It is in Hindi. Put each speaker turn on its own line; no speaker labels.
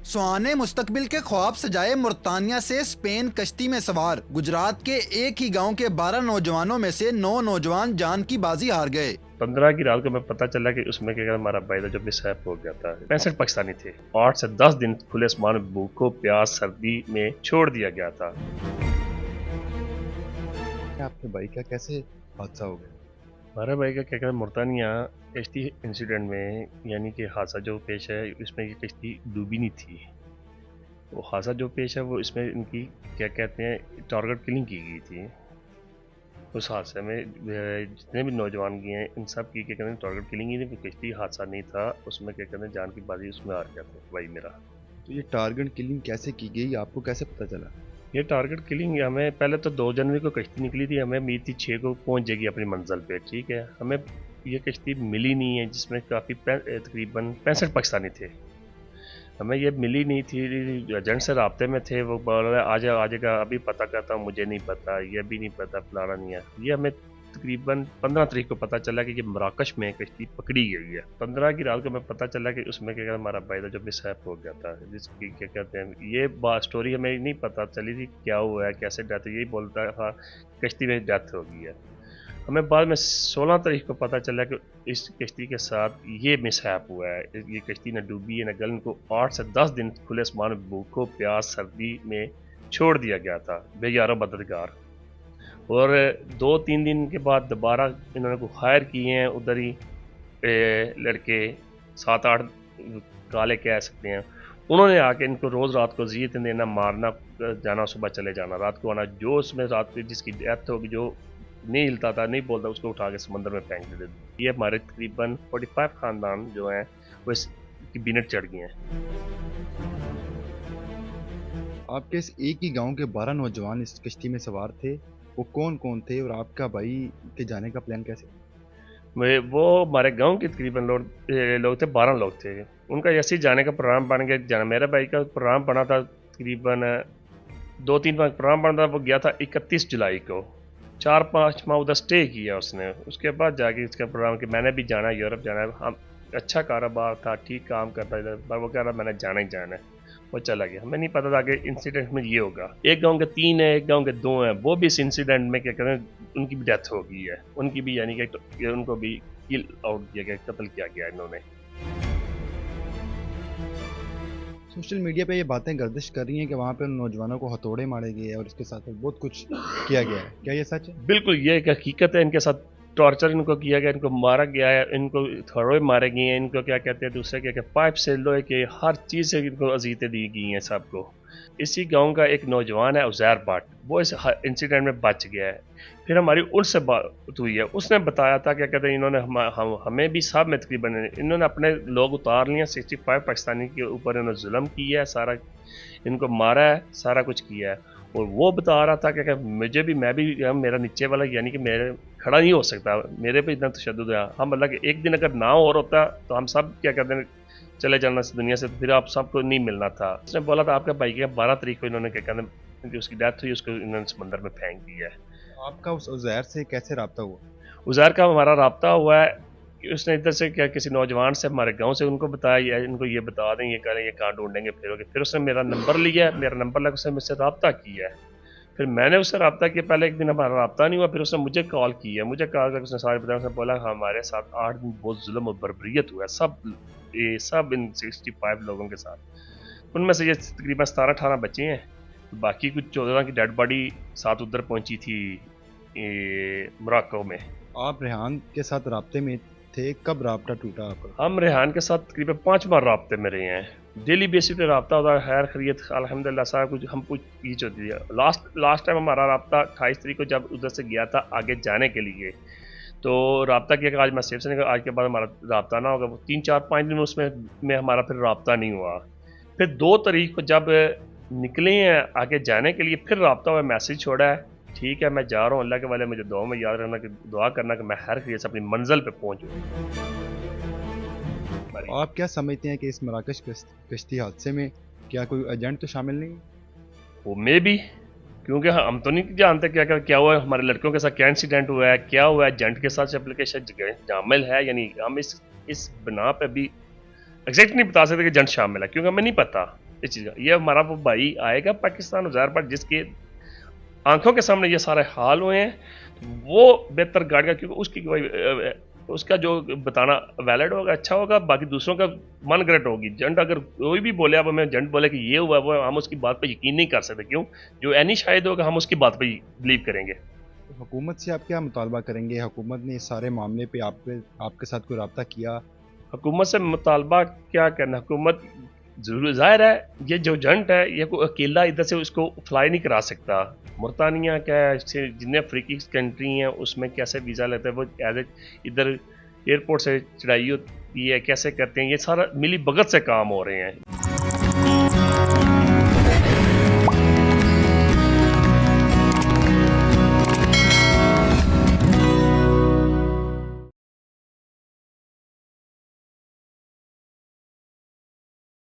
सुहाने मुस्तकबिल के ख्वाब सजाए मुर्तानिया से स्पेन कश्ती में सवार गुजरात के एक ही गांव के 12 नौजवानों में से 9 नौजवान जान की बाजी हार गए।
15 की रात को मैं पता चला कि उसमें क्या हमारा भाई था जो मिसहैप हो गया था। 65 पाकिस्तानी थे। 8 से 10 दिन खुले आसमान में भूखों प्यास सर्दी में छोड़ दिया गया था।
आपके भाई का कैसे हादसा हो गया?
हमारे भाई का क्या कहते हैं मुर्तानिया कश्ती इंसिडेंट में यानी कि हादसा जो पेश है इसमें ये कश्ती डूबी नहीं थी। वो हादसा जो पेश है वो इसमें इनकी क्या कहते हैं टारगेट किलिंग की गई थी। उस हादसे में जितने भी नौजवान गए हैं इन सब की क्या कहते हैं टारगेट किलिंग ही थी। कश्ती हादसा नहीं था, उसमें क्या कहते हैं जान की बाजी उसमें हार गया था भाई मेरा।
तो ये टारगेट किलिंग कैसे की गई, आपको कैसे पता चला?
ये टारगेट किलिंग हमें पहले तो 2 जनवरी को कश्ती निकली थी, हमें उम्मीद थी 6 को पहुंच जाएगी अपनी मंजिल पे। ठीक है, हमें ये कश्ती मिली नहीं है जिसमें काफ़ी तकरीबन 65 पाकिस्तानी थे। हमें ये मिली नहीं थी। एजेंट से राब्ते में थे, वो बोल रहे आ जाएगा, अभी पता करता हूँ, मुझे नहीं पता, ये भी नहीं पता, फलाना नहीं है। ये हमें तकरीबन 15 तारीख को पता चला कि ये मराकश में कश्ती पकड़ी गई है। 15 की रात को मैं पता चला कि उसमें क्या हमारा भाई था जो मिसहैप हो गया था, जिसकी क्या कहते हैं ये बात स्टोरी हमें नहीं पता चली थी क्या हुआ है, कैसे डेथ हुई। यही बोलता था कश्ती में डेथ हो गई है। हमें बाद में 16 तारीख को पता चला कि इस कश्ती के साथ ये मिसहैप हुआ है। ये कश्ती न डूबी है न गलन को 8 से 10 दिन खुले आसमान में भूखों प्यास सर्दी में छोड़ दिया गया था बेयारो मददगार। और 2-3 दिन के बाद दोबारा इन्होंने को हायर किए हैं उधर ही लड़के 7-8 काले कह सकते हैं। उन्होंने आके इनको रोज़ रात को जीत देना, मारना, जाना, सुबह चले जाना, रात को आना। जो उसमें रात को जिसकी डेथ होगी, जो नहीं हिलता था, नहीं बोलता, उसको उठा के समंदर में फेंक देते। ये हमारे तकरीबन 45 खानदान जो हैं वो इसकी बिनट चढ़ गए हैं।
आपके इस एक ही गांव के 12 नौजवान इस कश्ती में सवार थे, वो कौन कौन थे और आपका भाई के जाने का प्लान कैसे?
वो हमारे गांव के तकरीबन लोग थे, 12 लोग थे। उनका ऐसे ही जाने का प्रोग्राम बन गया। जाना मेरे भाई का प्रोग्राम बना था तकरीबन 2-3 माह प्रोग्राम बना था। वो गया था 31 जुलाई को, 4-5 माह उधर स्टे किया उसने। उसके बाद जाके इसका प्रोग्राम कि मैंने भी जाना है, यूरोप जाना है। हम अच्छा कारोबार था, ठीक काम करता था, पर वो कह रहा मैंने जाना ही जाना है। वो चला गया। हमें नहीं पता था कि इंसिडेंट में ये होगा। एक गांव के 3 है, एक गांव के 2 हैं। वो भी इस इंसिडेंट में क्या कहते हैं उनकी भी डेथ हो गई है। उनकी भी यानी कि उनको भी किल आउट किया गया, कत्ल किया गया इन्होंने।
सोशल मीडिया पे ये बातें गर्दिश कर रही हैं कि वहाँ पे उन नौजवानों को हथौड़े मारे गए और इसके साथ बहुत कुछ किया गया है, क्या ये सच है?
बिल्कुल ये एक हकीकत है। इनके साथ टॉर्चर इनको किया गया, इनको मारा गया है, इनको थोड़े मारे गए हैं। इनको क्या कहते हैं दूसरे क्या कहते पाइप से लोहे के हर चीज़ से इनको अजीतें दी गई हैं सबको। इसी गांव का एक नौजवान है उज़ैर भट्ट, वो इस इंसिडेंट में बच गया है। फिर हमारी उनसे बात हुई है, उसने बताया था क्या कहते हैं इन्होंने हमें भी सब में तकरीबन इन्होंने अपने लोग उतार लिए। 65 पाकिस्तानी के ऊपर इन्होंने जुल्म किया है, सारा इनको मारा है, सारा कुछ किया है। और वो बता रहा था कि मुझे भी, मैं भी, मेरा नीचे वाला यानी कि मेरे खड़ा नहीं हो सकता, मेरे पे इतना तशद्दुद है। हम अल्लाह के एक दिन अगर ना और होता तो हम सब क्या कहते हैं चले जाना इस दुनिया से, तो फिर आप सबको नहीं मिलना था। उसने बोला था आपका भाई का 12 तारीख को इन्होंने क्या कहते हैं उसकी डेथ हुई, उसको इन्होंने समंदर में फेंक दिया है।
आपका उस उज़ैर से कैसे रब्ता हुआ?
उज़ैर का हमारा रब्ता हुआ है कि उसने इधर से क्या किसी नौजवान से हमारे गांव से उनको बताया इनको ये बता दें, ये करें, ये कहाँ ढूंढेंगे फिरोगे। फिर उसने मेरा नंबर लिया, मेरा नंबर लगा, उसने मुझसे रब्ता किया है। फिर मैंने उससे रब्ता किया, पहले एक दिन हमारा रब्ता नहीं हुआ, फिर उसने मुझे कॉल किया। मुझे कॉल करके उसने सारे बताया। उसने बोला हमारे साथ 8 दिन बहुत जुल्म और बर्बरियत हुआ है, सब इन 65 लोगों के साथ। उनमें से ये तकरीबन 17-18 बच्चे हैं, बाकी कुछ 14 की डेड बॉडी साथ उधर पहुंची थी मोरक्को में।
आप रेहान के साथ राब्ते में थे, कब राब्ता टूटा आपका?
हम रेहान के साथ तकरीबन 5 बार राब्ते में रहे हैं। डेली बेसिस पे राब्ता होता है, खैर खैरियत अल्हम्दुलिल्लाह सारा कुछ हम कुछ चीज होती है। लास्ट टाइम हमारा राब्ता 28 तारीख को जब उधर से गया था आगे जाने के लिए, तो राब्ता किया आज मैं सेफ से निकल, आज के बाद हमारा राब्ता ना होगा। 3-4-5 दिन उसमें में हमारा फिर राब्ता नहीं हुआ। फिर 2 तारीख को जब निकले हैं आगे जाने के लिए, फिर राब्ता हुआ, मैसेज छोड़ा है ठीक है मैं जा रहा हूँ, अल्लाह के वाले मुझे दुआ में याद रखना कि दुआ करना कि मैं हर खैरियत से अपनी मंजिल पे पहुँचूँ।
आप क्या समझते हैं कि इस मराकश कश्ती हादसे में क्या कोई एजेंट तो शामिल नहीं है?
वो मे भी, क्योंकि हम तो नहीं जानते क्या हुआ है, हमारे लड़कों के साथ क्या इंसिडेंट हुआ है, क्या हुआ है, एजेंट के साथ एप्लीकेशन शामिल है यानी हम इस बिना पे भी एग्जैक्ट नहीं बता सकते कि एजेंट शामिल है, क्योंकि हमें नहीं पता। इस चीज़ का। ये हमारा वो भाई आएगा पाकिस्तान उज़ार पर जिसके आंखों के सामने ये सारे हाल हुए हैं, वो बेहतर गाड़ियाँ, क्योंकि उसका जो बताना वैलिड होगा, अच्छा होगा, बाकी दूसरों का मन गलत होगी। जंट अगर कोई भी बोले, अब हमें जंट बोले कि ये हुआ वो, हम उसकी बात पे यकीन नहीं कर सकते। क्यों? जो एनी शायद होगा हम उसकी बात पे बिलीव करेंगे।
तो हुकूमत से आप क्या मुतालबा करेंगे? हुकूमत ने इस सारे मामले पे आपके साथ कोई रब्ता किया?
हुकूमत से मुतालबा क्या करना, हुकूमत जरूर, जाहिर है ये जो जंट है ये कोई अकेला इधर से उसको फ्लाई नहीं करा सकता। मुर्तानिया क्या है, जितने अफ्रीकी कंट्री हैं उसमें कैसे वीज़ा लेते हैं वो, एज इधर एयरपोर्ट से चढ़ाई होती है, कैसे करते हैं, ये सारा मिली भगत से काम हो रहे हैं।